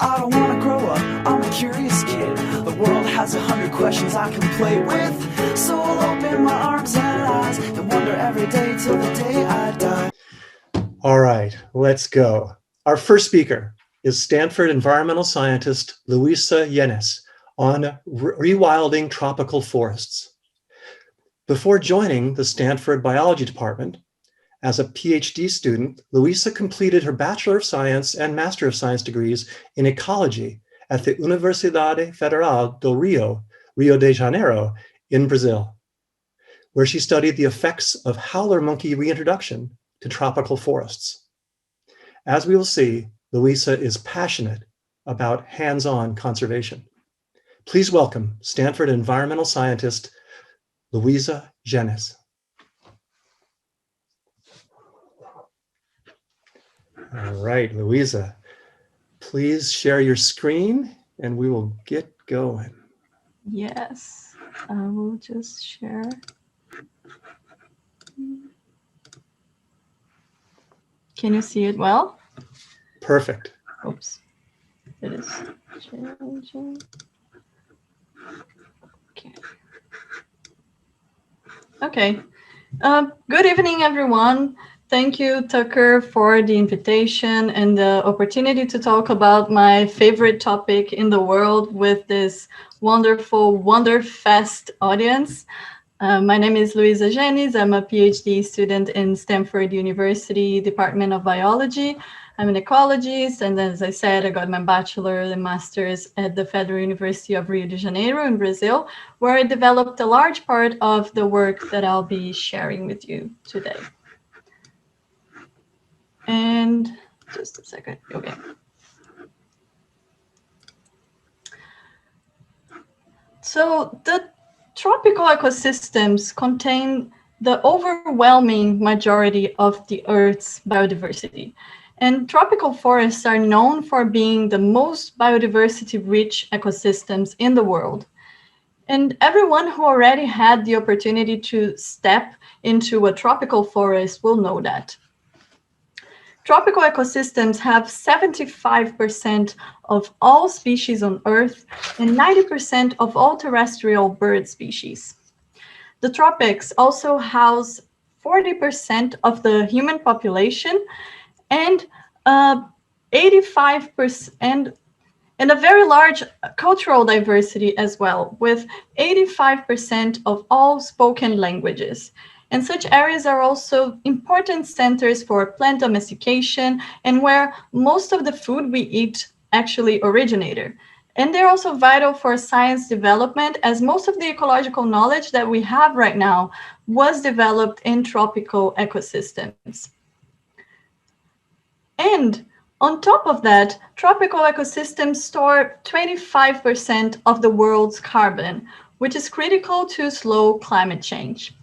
I don't wanna grow up, I'm a curious kid. The world has 100 questions I can play with. So I'll open my arms and eyes and wonder every day till the day I die. All right, let's go. Our first speaker is Stanford environmental scientist Luísa Genes on rewilding tropical forests. Before joining the Stanford Biology Department, as a PhD student, Luísa completed her Bachelor of Science and Master of Science degrees in ecology at the Universidade Federal do Rio, Rio de Janeiro, in Brazil, where she studied the effects of howler monkey reintroduction to tropical forests. As we will see, Luísa is passionate about hands-on conservation. Please welcome Stanford environmental scientist, Luísa Genes. All right, Luísa, please share your screen and we will get going. Yes, I will just share. Can you see it well? Perfect. Oops, it is changing. Okay. Good evening, everyone. Thank you, Tucker, for the invitation and the opportunity to talk about my favorite topic in the world with this wonderful Wonderfest audience. My name is Luísa Genes. I'm a PhD student in Stanford University Department of Biology. I'm an ecologist, and as I said, I got my bachelor and master's at the Federal University of Rio de Janeiro in Brazil, where I developed a large part of the work that I'll be sharing with you today. And just a second, okay. So the tropical ecosystems contain the overwhelming majority of the Earth's biodiversity. And tropical forests are known for being the most biodiversity-rich ecosystems in the world. And everyone who already had the opportunity to step into a tropical forest will know that. Tropical ecosystems have 75% of all species on Earth and 90% of all terrestrial bird species. The tropics also house 40% of the human population and 85% and a very large cultural diversity as well, with 85% of all spoken languages. And such areas are also important centers for plant domestication and where most of the food we eat actually originated. And they're also vital for science development, as most of the ecological knowledge that we have right now was developed in tropical ecosystems. And on top of that, tropical ecosystems store 25% of the world's carbon, which is critical to slow climate change.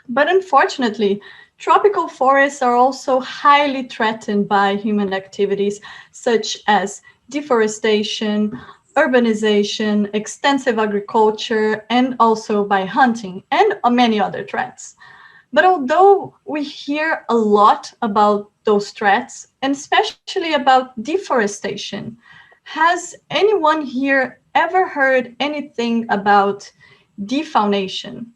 But unfortunately, tropical forests are also highly threatened by human activities such as deforestation, urbanization, extensive agriculture, and also by hunting, and many other threats. But although we hear a lot about those threats, and especially about deforestation, has anyone here ever heard anything about defaunation?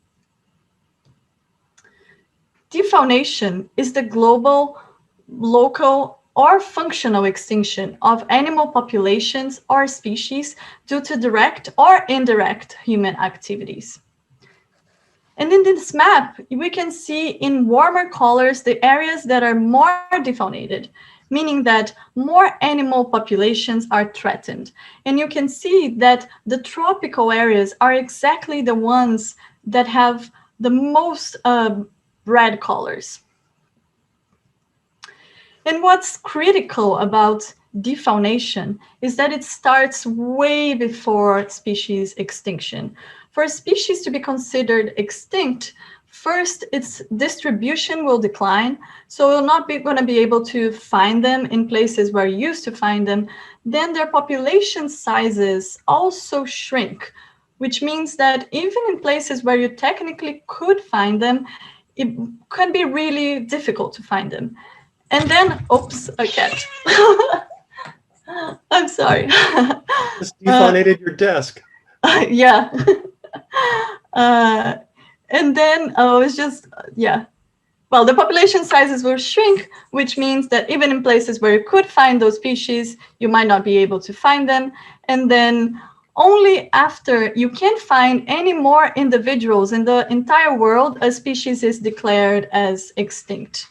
Defaunation is the global, local, or functional extinction of animal populations or species due to direct or indirect human activities. And in this map, we can see in warmer colors the areas that are more defaunated, meaning that more animal populations are threatened. And you can see that the tropical areas are exactly the ones that have the most red colors. And what's critical about defaunation is that it starts way before species extinction. For a species to be considered extinct, first its distribution will decline, so we'll not be going to be able to find them in places where you used to find them. Then their population sizes also shrink, which means that even in places where you technically could find them, it can be really difficult to find them. And then, oops, a cat. I'm sorry. Just defaunated your desk. Yeah. And then it's just, yeah. Well, the population sizes will shrink, which means that even in places where you could find those species, you might not be able to find them. And then only after you can't find any more individuals in the entire world, a species is declared as extinct.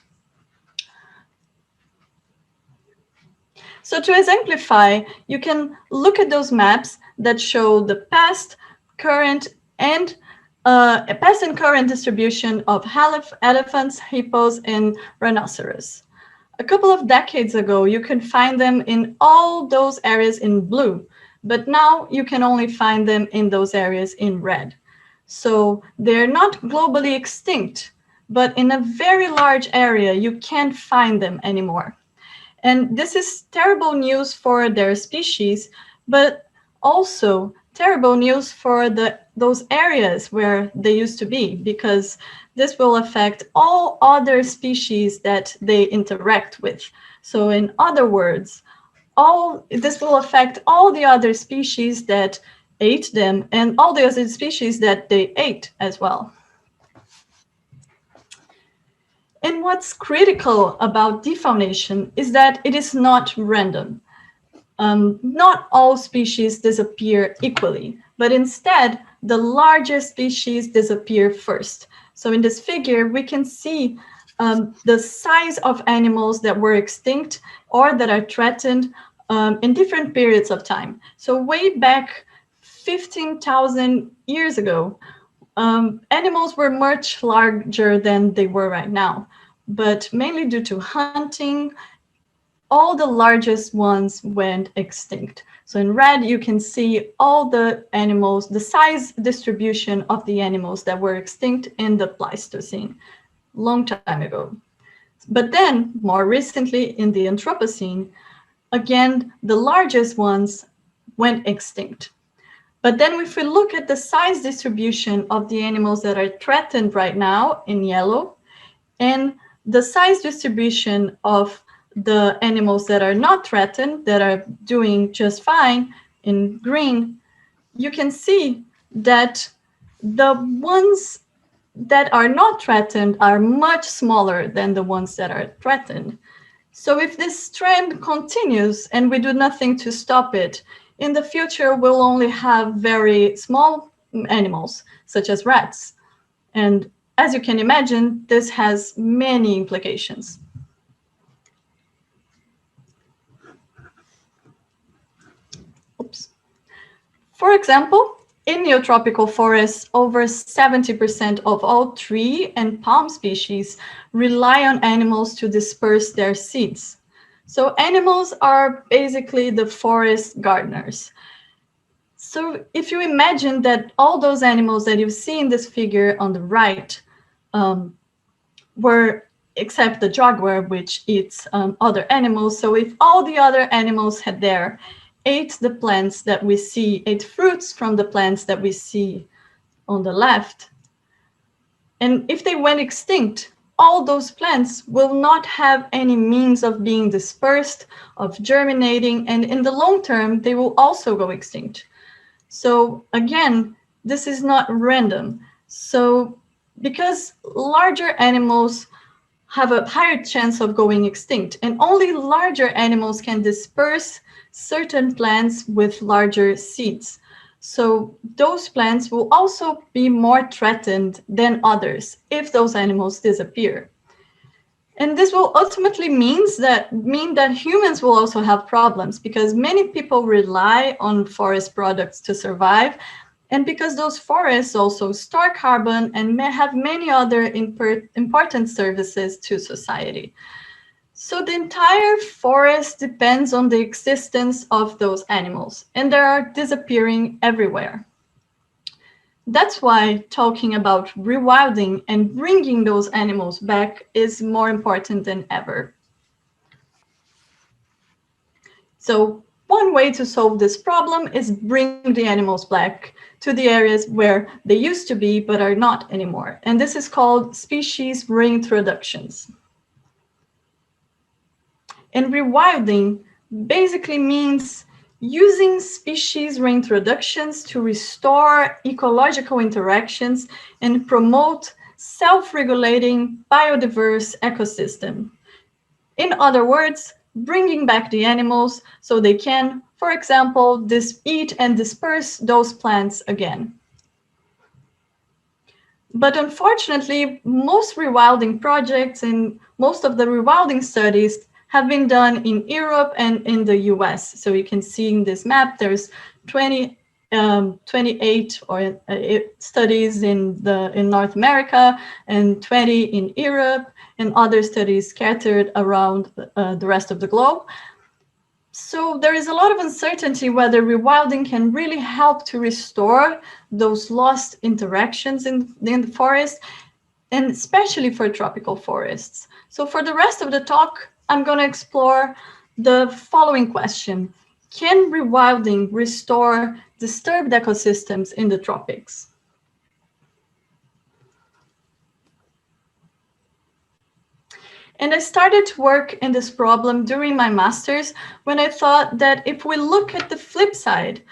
So to exemplify, you can look at those maps that show the past, current, and current distribution of elephants, hippos, and rhinoceros. A couple of decades ago, you could find them in all those areas in blue, but now you can only find them in those areas in red. So they're not globally extinct, but in a very large area, you can't find them anymore. And this is terrible news for their species, but also terrible news for those areas where they used to be, because this will affect all other species that they interact with. So in other words, this will affect all the other species that ate them and all the other species that they ate as well. And what's critical about defaunation is that it is not random. Not all species disappear equally, but instead, the largest species disappear first. So in this figure, we can see the size of animals that were extinct or that are threatened in different periods of time. So way back 15,000 years ago, animals were much larger than they were right now, but mainly due to hunting, all the largest ones went extinct. So in red, you can see all the animals, the size distribution of the animals that were extinct in the Pleistocene, long time ago. But then, more recently in the Anthropocene, again, the largest ones went extinct. But then if we look at the size distribution of the animals that are threatened right now in yellow, and the size distribution of the animals that are not threatened, that are doing just fine in green, you can see that the ones that are not threatened are much smaller than the ones that are threatened. So if this trend continues and we do nothing to stop it, in the future, we'll only have very small animals, such as rats. And as you can imagine, this has many implications. Oops. For example, in neotropical forests, over 70% of all tree and palm species rely on animals to disperse their seeds. So animals are basically the forest gardeners. So if you imagine that all those animals that you see in this figure on the right were, except the jaguar, which eats other animals. So if all the other animals had there ate the plants that we see, ate fruits from the plants that we see on the left, and if they went extinct, all those plants will not have any means of being dispersed, of germinating, and in the long term, they will also go extinct. So again, this is not random. So because larger animals have a higher chance of going extinct, and only larger animals can disperse certain plants with larger seeds. So those plants will also be more threatened than others if those animals disappear. And this will ultimately mean that humans will also have problems, because many people rely on forest products to survive, and because those forests also store carbon and may have many other important services to society. So the entire forest depends on the existence of those animals, and they are disappearing everywhere. That's why talking about rewilding and bringing those animals back is more important than ever. So one way to solve this problem is bring the animals back to the areas where they used to be but are not anymore. And this is called species reintroductions. In rewilding, basically means using species reintroductions to restore ecological interactions and promote self-regulating biodiverse ecosystem. In other words, bringing back the animals so they can, for example, eat and disperse those plants again. But unfortunately, most rewilding projects and most of the rewilding studies have been done in Europe and in the US. So you can see in this map, there's 28 studies in North America and 20 in Europe, and other studies scattered around the rest of the globe. So there is a lot of uncertainty whether rewilding can really help to restore those lost interactions in the forest, and especially for tropical forests. So for the rest of the talk, I'm going to explore the following question. Can rewilding restore disturbed ecosystems in the tropics? And I started to work in this problem during my master's when I thought that if we look at the flip side,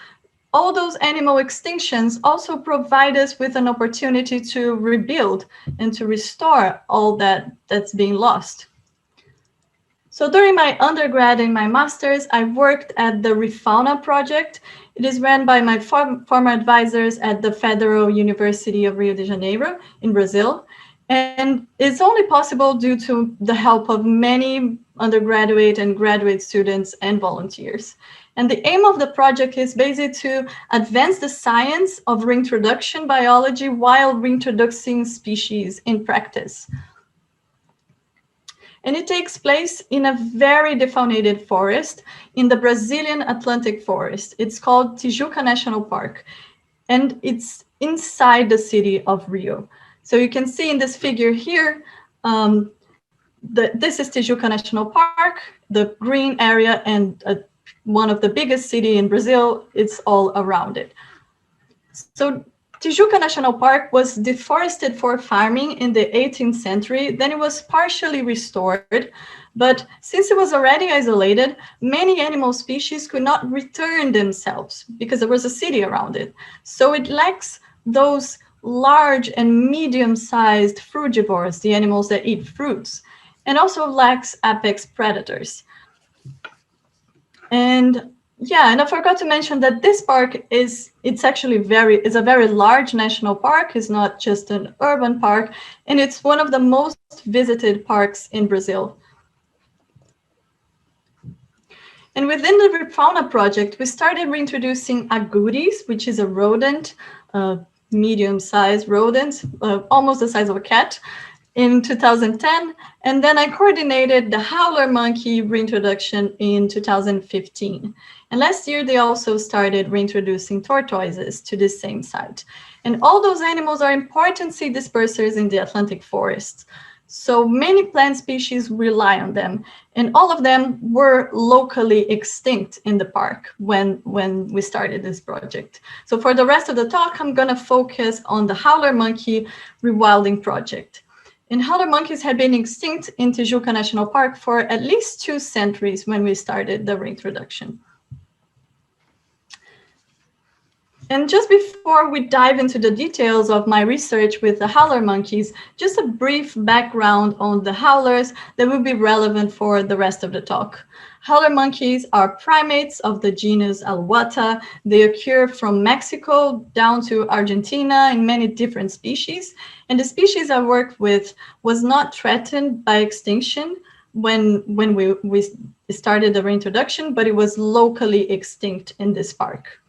all those animal extinctions also provide us with an opportunity to rebuild and to restore all that's being lost. So during my undergrad and my master's, I worked at the Refauna project. It is run by my former advisors at the Federal University of Rio de Janeiro in Brazil. And it's only possible due to the help of many undergraduate and graduate students and volunteers. And the aim of the project is basically to advance the science of reintroduction biology while reintroducing species in practice. And it takes place in a very defaunated forest in the Brazilian Atlantic forest. It's called Tijuca National Park, and it's inside the city of Rio. So you can see in this figure here, this is Tijuca National Park, the green area, and one of the biggest cities in Brazil. It's all around it. So Tijuca National Park was deforested for farming in the 18th century. Then it was partially restored. But since it was already isolated, many animal species could not return themselves because there was a city around it. So it lacks those large and medium-sized frugivores, the animals that eat fruits, and also lacks apex predators. And yeah, and I forgot to mention that this park it's a very large national park. It's not just an urban park, and it's one of the most visited parks in Brazil. And within the Refauna project, we started reintroducing agoutis, which is a rodent, medium-sized rodent, almost the size of a cat, in 2010. And then I coordinated the howler monkey reintroduction in 2015. And last year, they also started reintroducing tortoises to the same site. And all those animals are important seed dispersers in the Atlantic forests. So many plant species rely on them, and all of them were locally extinct in the park when we started this project. So for the rest of the talk, I'm going to focus on the howler monkey rewilding project. And howler monkeys had been extinct in Tijuca National Park for at least 2 centuries when we started the reintroduction. And just before we dive into the details of my research with the howler monkeys, just a brief background on the howlers that will be relevant for the rest of the talk. Howler monkeys are primates of the genus Alouatta. They occur from Mexico down to Argentina in many different species. And the species I worked with was not threatened by extinction when we started the reintroduction, but it was locally extinct in this park.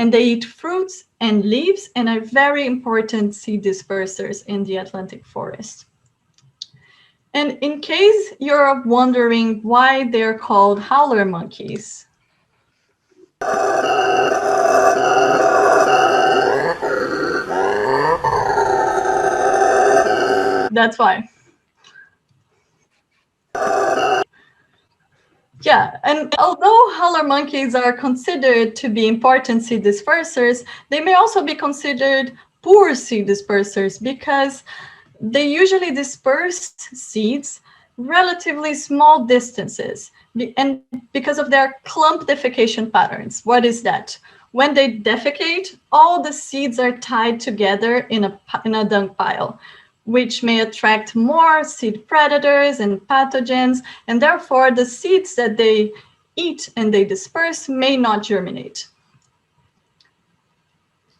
And they eat fruits and leaves and are very important seed dispersers in the Atlantic forest. And in case you're wondering why they're called howler monkeys, that's why. Yeah, and although howler monkeys are considered to be important seed dispersers, they may also be considered poor seed dispersers because they usually disperse seeds relatively small distances, and because of their clump defecation patterns. What is that? When they defecate, all the seeds are tied together in a dung pile, which may attract more seed predators and pathogens, and therefore the seeds that they eat and they disperse may not germinate.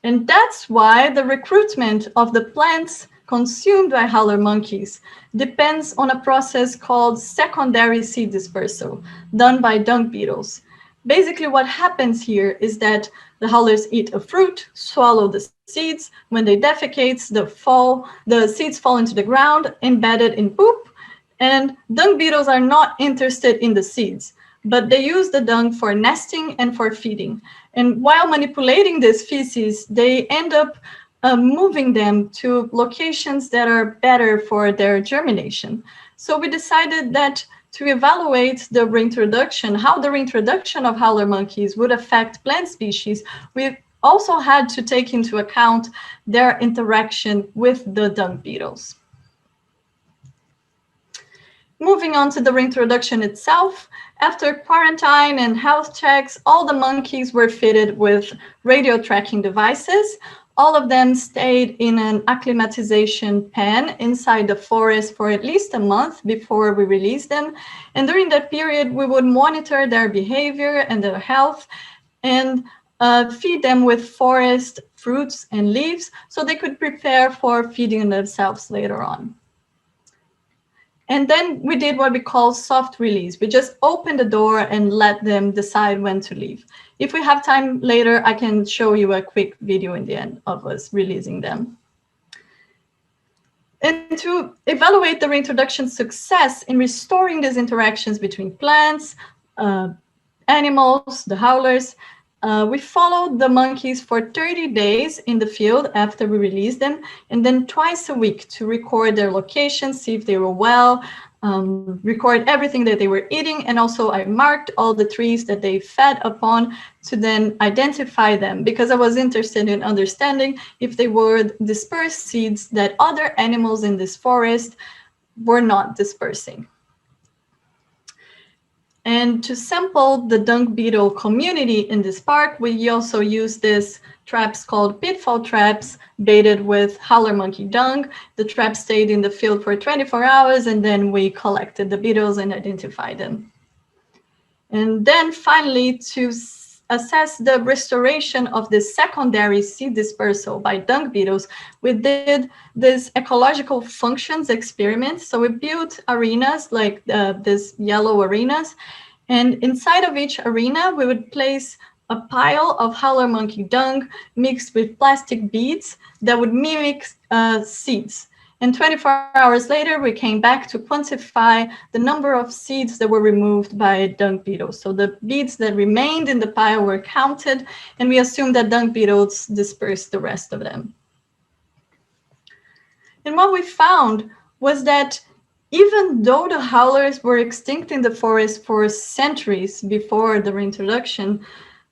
And that's why the recruitment of the plants consumed by howler monkeys depends on a process called secondary seed dispersal, done by dung beetles. Basically, what happens here is that the howlers eat a fruit, swallow the seeds. When they defecate, the seeds fall into the ground, embedded in poop, and dung beetles are not interested in the seeds, but they use the dung for nesting and for feeding. And while manipulating this feces, they end up moving them to locations that are better for their germination. So we decided that to evaluate the reintroduction, how the reintroduction of howler monkeys would affect plant species, we also had to take into account their interaction with the dung beetles. Moving on to the reintroduction itself, after quarantine and health checks, all the monkeys were fitted with radio tracking devices. All of them stayed in an acclimatization pen inside the forest for at least a month before we released them. And during that period, we would monitor their behavior and their health and feed them with forest fruits and leaves so they could prepare for feeding themselves later on. And then we did what we call soft release. We just opened the door and let them decide when to leave. If we have time later, I can show you a quick video in the end of us releasing them. And to evaluate the reintroduction success in restoring these interactions between plants, animals, the howlers, we followed the monkeys for 30 days in the field after we released them, and then twice a week to record their location, see if they were well, record everything that they were eating, and also I marked all the trees that they fed upon to then identify them, because I was interested in understanding if they were dispersed seeds that other animals in this forest were not dispersing. And to sample the dung beetle community in this park, we also used these traps called pitfall traps, baited with howler monkey dung. The trap stayed in the field for 24 hours, and then we collected the beetles and identified them. And then finally, to assess the restoration of the secondary seed dispersal by dung beetles, we did this ecological functions experiment. So we built arenas like these yellow arenas, and inside of each arena, we would place a pile of howler monkey dung mixed with plastic beads that would mimic seeds. And 24 hours later, we came back to quantify the number of seeds that were removed by dung beetles. So the beads that remained in the pile were counted, and we assumed that dung beetles dispersed the rest of them. And what we found was that even though the howlers were extinct in the forest for centuries before the reintroduction,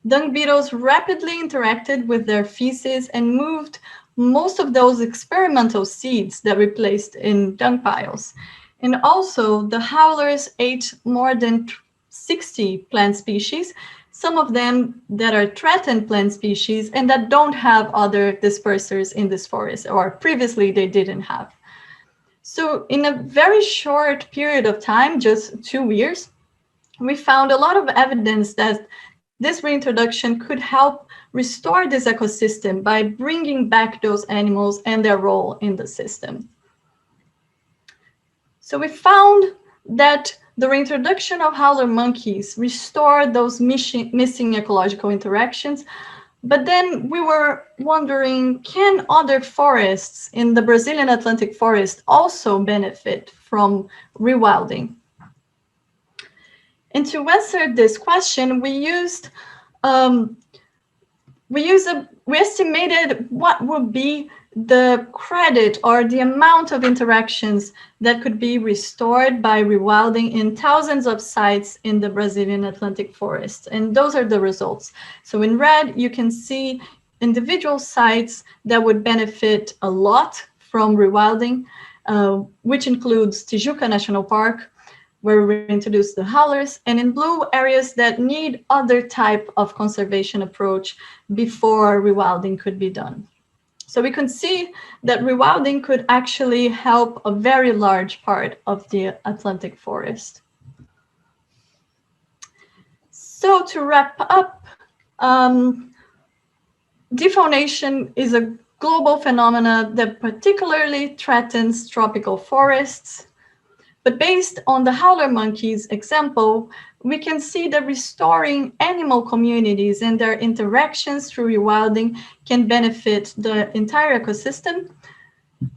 dung beetles rapidly interacted with their feces and moved most of those experimental seeds that we placed in dung piles. And also, the howlers ate more than 60 plant species, some of them that are threatened plant species and that don't have other dispersers in this forest, or previously they didn't have. So in a very short period of time, just 2 years, we found a lot of evidence that this reintroduction could help restore this ecosystem by bringing back those animals and their role in the system. So we found that the reintroduction of howler monkeys restored those missing ecological interactions. But then we were wondering, can other forests in the Brazilian Atlantic forest also benefit from rewilding? And to answer this question, we estimated what would be the credit or the amount of interactions that could be restored by rewilding in thousands of sites in the Brazilian Atlantic forest. And those are the results. So in red, you can see individual sites that would benefit a lot from rewilding, which includes Tijuca National Park, where we introduce the howlers, and in blue, areas that need other type of conservation approach before rewilding could be done. So we can see that rewilding could actually help a very large part of the Atlantic forest. So to wrap up, deforestation is a global phenomenon that particularly threatens tropical forests. But based on the howler monkeys example, we can see that restoring animal communities and their interactions through rewilding can benefit the entire ecosystem.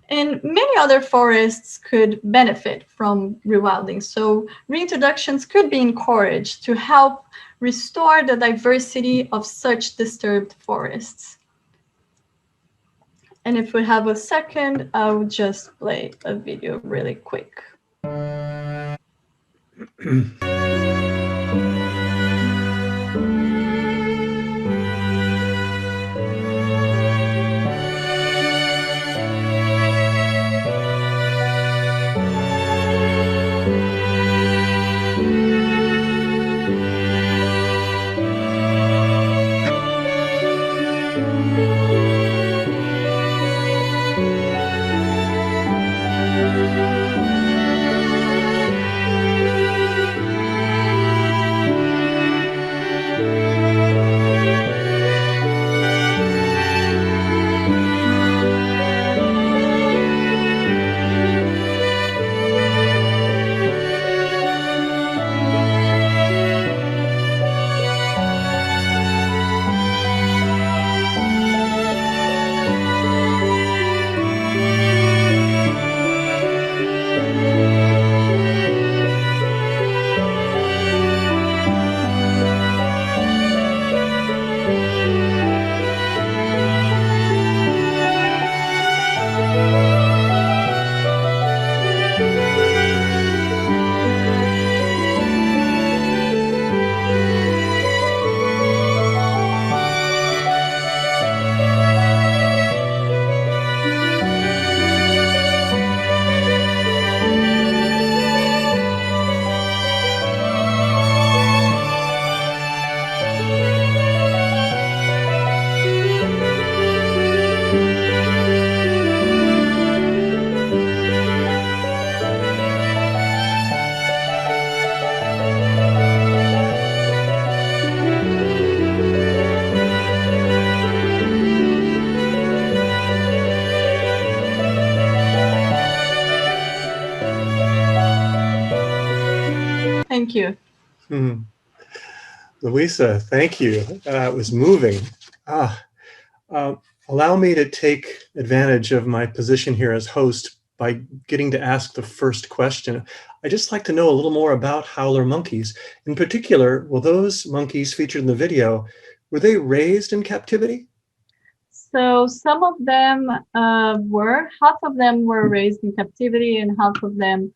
And many other forests could benefit from rewilding. So reintroductions could be encouraged to help restore the diversity of such disturbed forests. And if we have a second, I'll just play a video really quick. Thank you. Luísa, thank you. It was moving. Allow me to take advantage of my position here as host by getting to ask the first question. I'd just like to know a little more about howler monkeys. In particular, will those monkeys featured in the video, were they raised in captivity? So some of them half of them were raised in captivity and half of them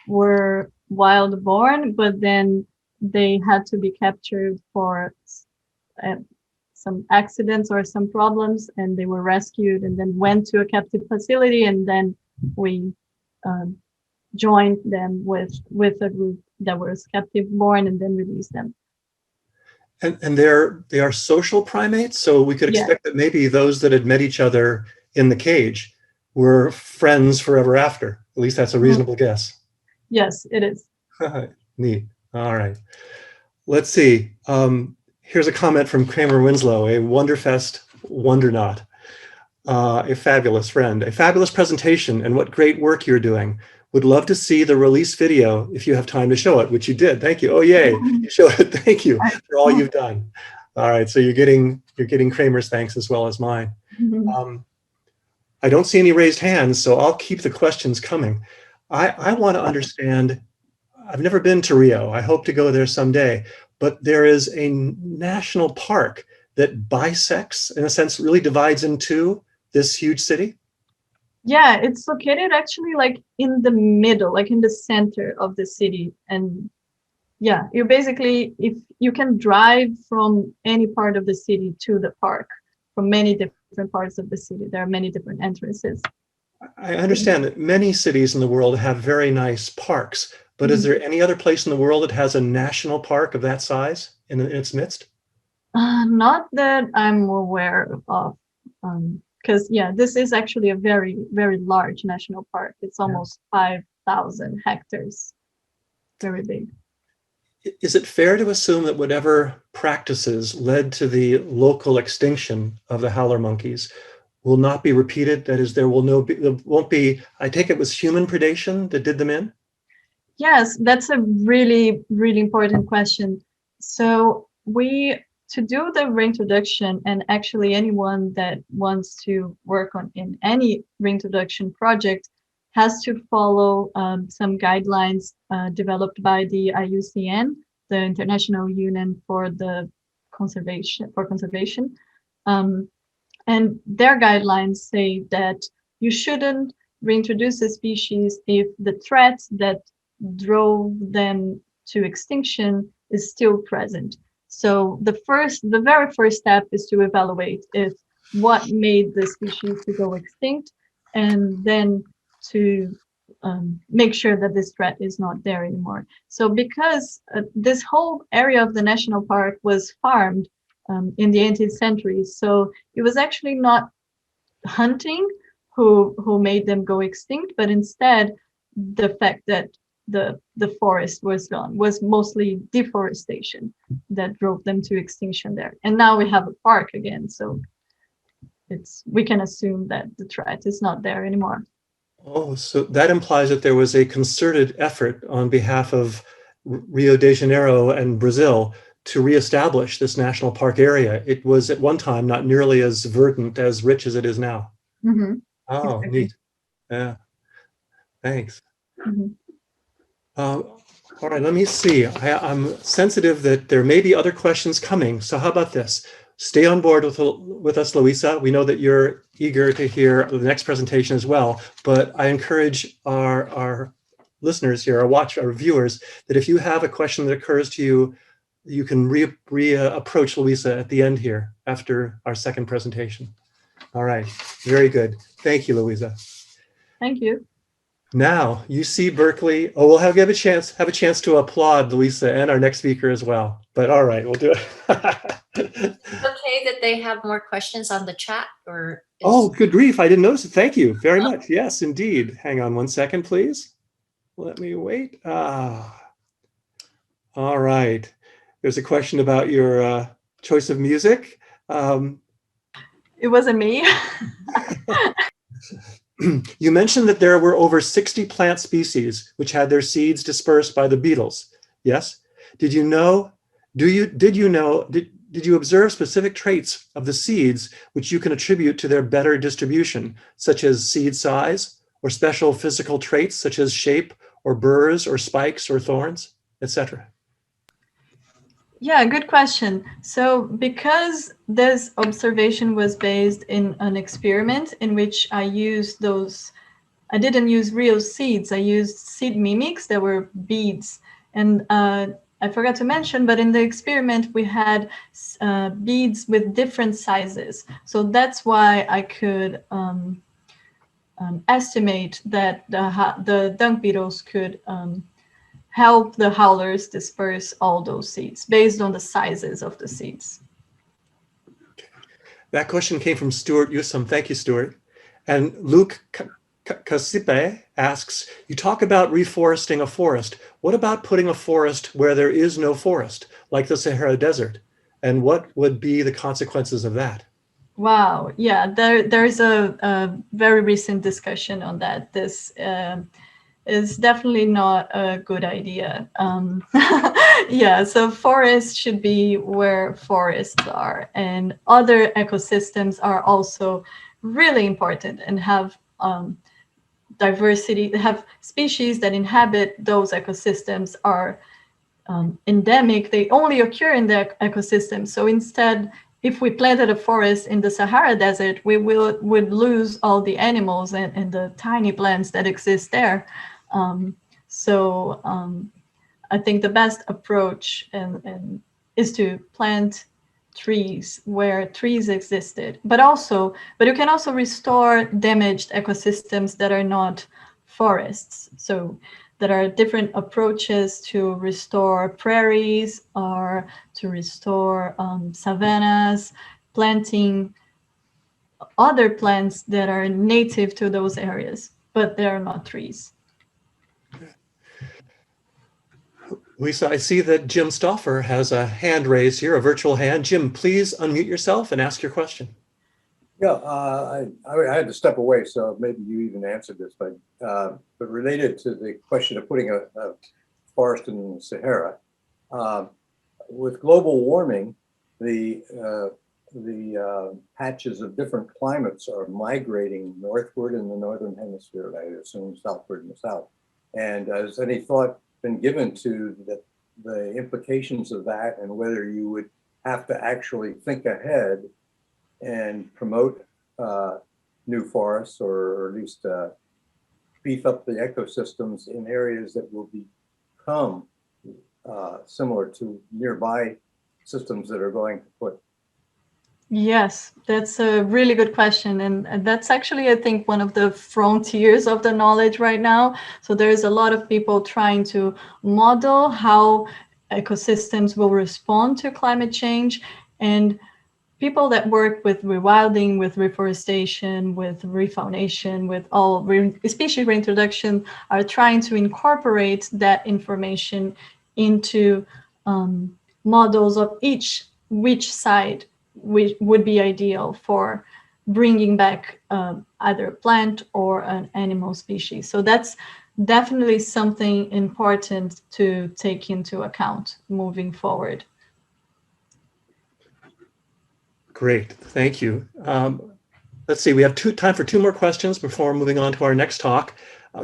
were wild born, but then they had to be captured for some accidents or some problems, and they were rescued and then went to a captive facility, and then we joined them with a group that was captive born and then released them. And they are social primates, so we could expect that maybe those that had met each other in the cage were friends forever after. At least that's a reasonable guess. Yes, it is. Neat. All right. Let's see. Here's a comment from Kramer Winslow, a Wonderfest Wondernaut, a fabulous friend. A fabulous presentation, and what great work you're doing. Would love to see the release video if you have time to show it, which you did. Thank you. Oh, yay. You showed it. Thank you for all you've done. All right. So you're getting Kramer's thanks as well as mine. I don't see any raised hands, so I'll keep the questions coming. I want to understand, I've never been to Rio. I hope to go there someday, but there is a national park that bisects, in a sense, really divides in two this huge city. Yeah, it's located actually like in the middle, like in the center of the city. And yeah, you basically, if you can drive from any part of the city to the park, from many different parts of the city, there are many different entrances. I understand that many cities in the world have very nice parks, But is there any other place in the world that has a national park of that size in its midst? Not that I'm aware of, because yeah, this is actually a very, very large national park. It's almost 5,000 hectares, very big. Is it fair to assume that whatever practices led to the local extinction of the howler monkeys will not be repeated? That is, there won't be, I take it was human predation that did them in? Yes, that's a really, really important question. So to do the reintroduction, and actually anyone that wants to work on in any reintroduction project has to follow some guidelines developed by the IUCN, the International Union for the Conservation. And their guidelines say that you shouldn't reintroduce a species if the threat that drove them to extinction is still present. So the very first step is to evaluate if what made the species to go extinct, and then to make sure that this threat is not there anymore. So because this whole area of the national park was farmed in the 18th century, so it was actually not hunting who made them go extinct, but instead the fact that the forest was gone was mostly deforestation that drove them to extinction there. And now we have a park again, so we can assume that the threat is not there anymore. Oh, so that implies that there was a concerted effort on behalf of Rio de Janeiro and Brazil to reestablish this national park area. It was at one time not nearly as verdant, as rich as it is now. Mm-hmm. Oh, Exactly. neat. Yeah, thanks. Mm-hmm. All right, let me see. I'm sensitive that there may be other questions coming. So how about this? Stay on board with us, Luísa. We know that you're eager to hear the next presentation as well, but I encourage our listeners here, our viewers, that if you have a question that occurs to you, you can approach Luísa at the end here after our second presentation. All right, very good. Thank you, Luísa. Thank you. Now, UC Berkeley. Oh, we'll have a chance to applaud Luísa and our next speaker as well. But all right, we'll do it. Okay that they have more questions on the chat, or oh, good grief, I didn't notice it. Thank you very much. Yes, indeed. Hang on one second, please. Let me wait. All right. There's a question about your choice of music. It wasn't me. You mentioned that there were over 60 plant species which had their seeds dispersed by the beetles. Yes? Did you observe specific traits of the seeds which you can attribute to their better distribution, such as seed size, or special physical traits such as shape, or burrs, or spikes, or thorns, etc.? Yeah, good question. So because this observation was based in an experiment in which I didn't use real seeds, I used seed mimics that were beads. And I forgot to mention, but in the experiment we had beads with different sizes. So that's why I could estimate that the dung beetles could help the howlers disperse all those seeds based on the sizes of the seeds. That question came from Stuart Yusum. Thank you, Stuart. And Luke Kasipe asks, you talk about reforesting a forest. What about putting a forest where there is no forest, like the Sahara Desert? And what would be the consequences of that? Wow, yeah, there's a very recent discussion on that. This is definitely not a good idea. Yeah, so forests should be where forests are, and other ecosystems are also really important and have diversity. They have species that inhabit those ecosystems are endemic. They only occur in the ecosystem. So instead, if we planted a forest in the Sahara Desert, we would lose all the animals and the tiny plants that exist there. I think the best approach is to plant trees where trees existed, but you can also restore damaged ecosystems that are not forests. So that are different approaches to restore prairies or to restore savannas, planting other plants that are native to those areas, but they are not trees. Luísa, I see that Jim Stauffer has a hand raised here, a virtual hand. Jim, please unmute yourself and ask your question. Yeah, I had to step away, so maybe you even answered this, but related to the question of putting a forest in the Sahara, with global warming, the patches of different climates are migrating northward in the northern hemisphere, I assume southward in the south. And has any thought been given to the implications of that, and whether you would have to actually think ahead and promote new forests, or at least beef up the ecosystems in areas that will become similar to nearby systems that are going to put? Yes, that's a really good question. And that's actually, I think, one of the frontiers of the knowledge right now. So there's a lot of people trying to model how ecosystems will respond to climate change. And people that work with rewilding, with reforestation, with refaunation, with all species reintroduction are trying to incorporate that information into models of which side would be ideal for bringing back either a plant or an animal species. So that's definitely something important to take into account moving forward. Great, thank you. Let's see, we have time for two more questions before moving on to our next talk.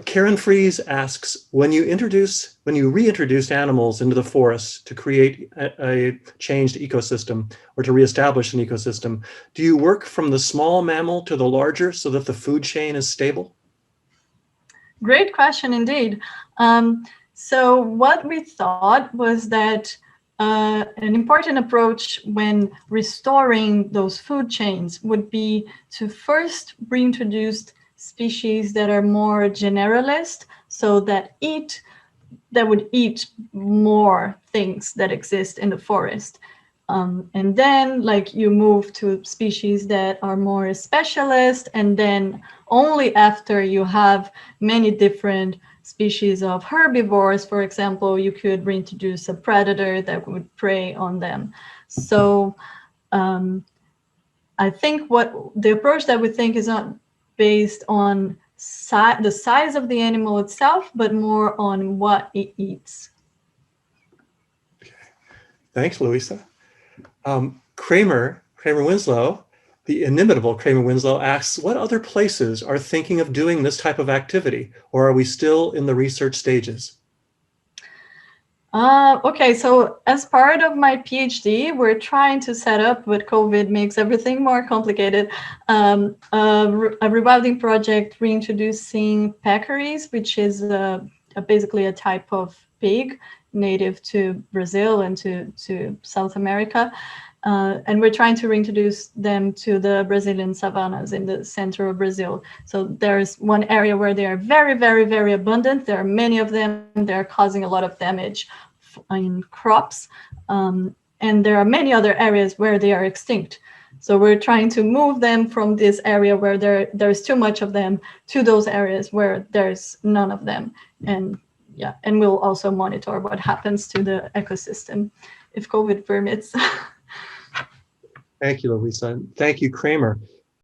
Karen Fries asks, when you reintroduce animals into the forest to create a changed ecosystem or to reestablish an ecosystem, do you work from the small mammal to the larger so that the food chain is stable? Great question indeed. So what we thought was that an important approach when restoring those food chains would be to first reintroduce species that are more generalist, so that would eat more things that exist in the forest. And then like you move to species that are more specialist, and then only after you have many different species of herbivores, for example, you could reintroduce a predator that would prey on them. So I think the approach that we think is not based on the size of the animal itself, but more on what it eats. Okay. Thanks, Luísa. Kramer Winslow, the inimitable Kramer Winslow, asks, what other places are thinking of doing this type of activity, or are we still in the research stages? Okay, so as part of my PhD, we're trying to set up, what COVID makes everything more complicated, a rewilding project reintroducing peccaries, which is basically a type of pig native to Brazil and to South America. And we're trying to reintroduce them to the Brazilian savannas in the center of Brazil. So there's one area where they are very, very, very abundant. There are many of them. They're causing a lot of damage in crops. And there are many other areas where they are extinct. So we're trying to move them from this area where there's too much of them to those areas where there's none of them. And yeah, and we'll also monitor what happens to the ecosystem if COVID permits. Thank you, Luísa. Thank you, Kramer.